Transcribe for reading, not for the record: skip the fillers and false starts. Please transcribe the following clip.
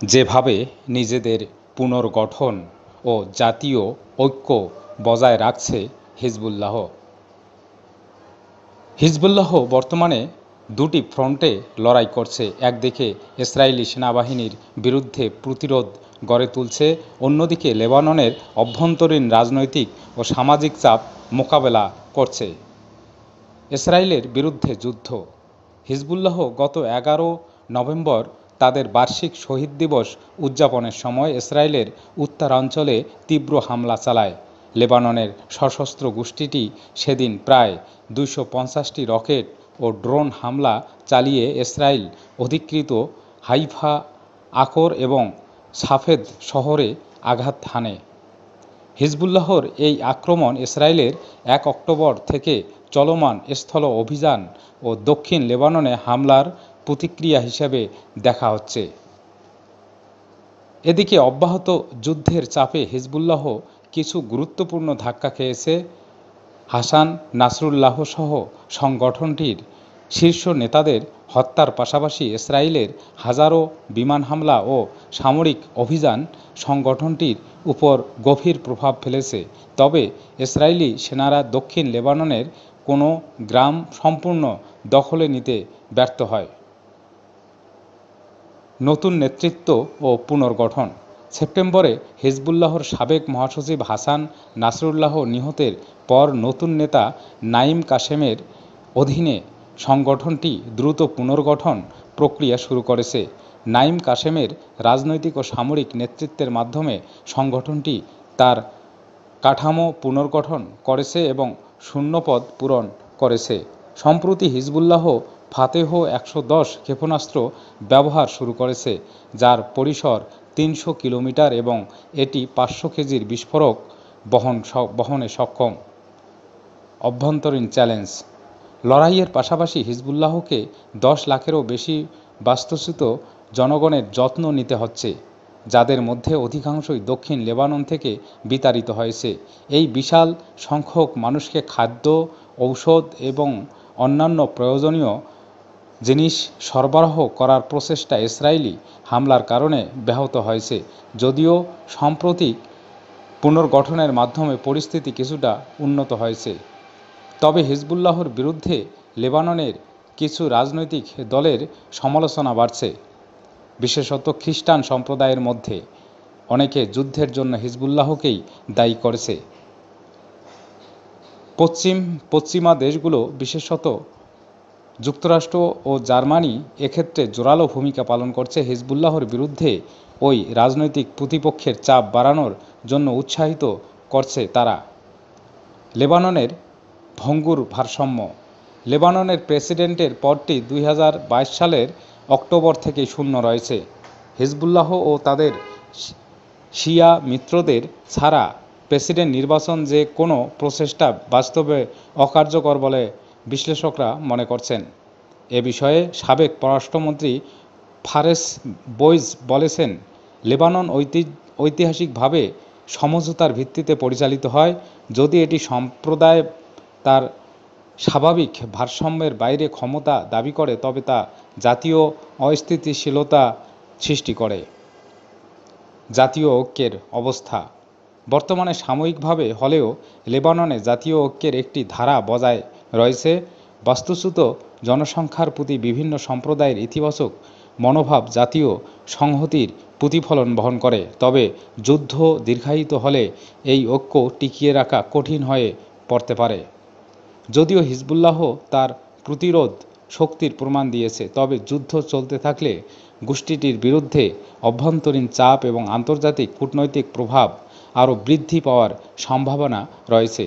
যেভাবে নিজেদের পুনর্গঠন ও জাতীয় ঐক্য বজায় রাখছে হিজবুল্লাহ। হিজবুল্লাহ বর্তমানে দুটি ফ্রন্টে লড়াই করছে। একদিকে ইসরায়েলি সেনাবাহিনীর বিরুদ্ধে প্রতিরোধ গড়ে তুলছে, অন্যদিকে লেবাননের অভ্যন্তরীণ রাজনৈতিক ও সামাজিক চাপ মোকাবেলা করছে। ইসরায়েলের বিরুদ্ধে যুদ্ধ। হিজবুল্লাহ গত 11 নভেম্বর তাদের বার্ষিক শহীদ দিবস উদযাপনের সময় ইসরায়েলের উত্তরাঞ্চলে তীব্র হামলা চালায়। লেবাননের সশস্ত্র গোষ্ঠীটি সেদিন প্রায় 250টি রকেট ও ড্রোন হামলা চালিয়ে ইসরায়েল অধিকৃত হাইফা, আকর এবং সাফেদ শহরে আঘাত হানে। হিজবুল্লাহর এই আক্রমণ ইসরায়েলের 1 অক্টোবর থেকে চলমান স্থল অভিযান ও দক্ষিণ লেবাননে হামলার প্রতিক্রিয়া হিসেবে দেখা হচ্ছে। এদিকে অব্যাহত যুদ্ধের চাপে হিজবুল্লাহ কিছু গুরুত্বপূর্ণ ধাক্কা খেয়েছে। হাসান নাসরুল্লাহ সহ সংগঠনটির শীর্ষ নেতাদের হত্যার পাশাপাশি ইসরায়েলের হাজারো বিমান হামলা ও সামরিক অভিযান সংগঠনটির উপর গভীর প্রভাব ফেলেছে। তবে ইসরায়েলি সেনারা দক্ষিণ লেবাননের কোনো গ্রাম সম্পূর্ণ দখলে নিতে ব্যর্থ হয়। নতুন নেতৃত্ব ও পুনর্গঠন। সেপ্টেম্বরে হিজবুল্লাহর সাবেক মহাসচিব হাসান নাসরুল্লাহ নিহতের পর নতুন নেতা নাঈম কাসেমের অধীনে সংগঠনটি দ্রুত পুনর্গঠন প্রক্রিয়া শুরু করেছে। নাঈম কাসেমের রাজনৈতিক ও সামরিক নেতৃত্বের মাধ্যমে সংগঠনটি তার কাঠামো পুনর্গঠন করেছে এবং শূন্যপদ পূরণ করেছে। সম্প্রতি হিজবুল্লাহ ফাতেহ 110 ক্ষেপণাস্ত্র ব্যবহার শুরু করেছে, যার পরিসর 300 কিলোমিটার এবং এটি 500 কেজির বিস্ফোরক বহনে সক্ষম। অভ্যন্তরীণ চ্যালেঞ্জ। লড়াইয়ের পাশাপাশি হিজবুল্লাহকে 10 লাখেরও বেশি বাস্তুচ্যুত জনগণের যত্ন নিতে হচ্ছে, যাদের মধ্যে অধিকাংশই দক্ষিণ লেবানন থেকে বিতাড়িত হয়েছে। এই বিশাল সংখ্যক মানুষকে খাদ্য, ঔষধ এবং অন্যান্য প্রয়োজনীয় জিনিস সরবরাহ করার প্রচেষ্টা ইসরায়েলি হামলার কারণে ব্যাহত হয়েছে। যদিও সাম্প্রতিক পুনর্গঠনের মাধ্যমে পরিস্থিতি কিছুটা উন্নত হয়েছে, তবে হিজবুল্লাহর বিরুদ্ধে লেবাননের কিছু রাজনৈতিক দলের সমালোচনা বাড়ছে। বিশেষত খ্রিস্টান সম্প্রদায়ের মধ্যে অনেকে যুদ্ধের জন্য হিজবুল্লাহকেই দায়ী করেছে। পশ্চিমা দেশগুলো, বিশেষত যুক্তরাষ্ট্র ও জার্মানি, এক্ষেত্রে জোরালো ভূমিকা পালন করছে। হিজবুল্লাহর বিরুদ্ধে ওই রাজনৈতিক প্রতিপক্ষের চাপ বাড়ানোর জন্য উৎসাহিত করছে তারা। লেবাননের ভঙ্গুর ভারসাম্য। লেবাননের প্রেসিডেন্টের পদটি 2022 সালের অক্টোবর থেকে শূন্য রয়েছে। হিজবুল্লাহ ও তাদের শিয়া মিত্রদের ছাড়া প্রেসিডেন্ট নির্বাচন যে কোনো প্রচেষ্টা বাস্তবে অকার্যকর বলে বিশ্লেষকরা মনে করছেন। এ বিষয়ে সাবেক পররাষ্ট্রমন্ত্রী ফারেস বৈজ বলেছেন, লেবানন ঐতিহাসিকভাবে সমঝোতার ভিত্তিতে পরিচালিত হয়। যদি এটি সম্প্রদায় তার স্বাভাবিক ভারসাম্যের বাইরে ক্ষমতা দাবি করে, তবে তা জাতীয় অস্থিতিশীলতা সৃষ্টি করে। জাতীয় ঐক্যের অবস্থা। বর্তমানে সাময়িকভাবে হলেও লেবাননে জাতীয় ঐক্যের একটি ধারা বজায় রয়েছে। বাস্তুচ্যুত জনসংখ্যার প্রতি বিভিন্ন সম্প্রদায়ের ইতিবাচক মনোভাব জাতীয় সংহতির প্রতিফলন বহন করে। তবে যুদ্ধ দীর্ঘায়িত হলে এই ঐক্য টিকিয়ে রাখা কঠিন হয়ে পড়তে পারে। যদিও হিজবুল্লাহ তার প্রতিরোধ শক্তির প্রমাণ দিয়েছে, তবে যুদ্ধ চলতে থাকলে গোষ্ঠীটির বিরুদ্ধে অভ্যন্তরীণ চাপ এবং আন্তর্জাতিক কূটনৈতিক প্রভাব আরও বৃদ্ধি পাওয়ার সম্ভাবনা রয়েছে।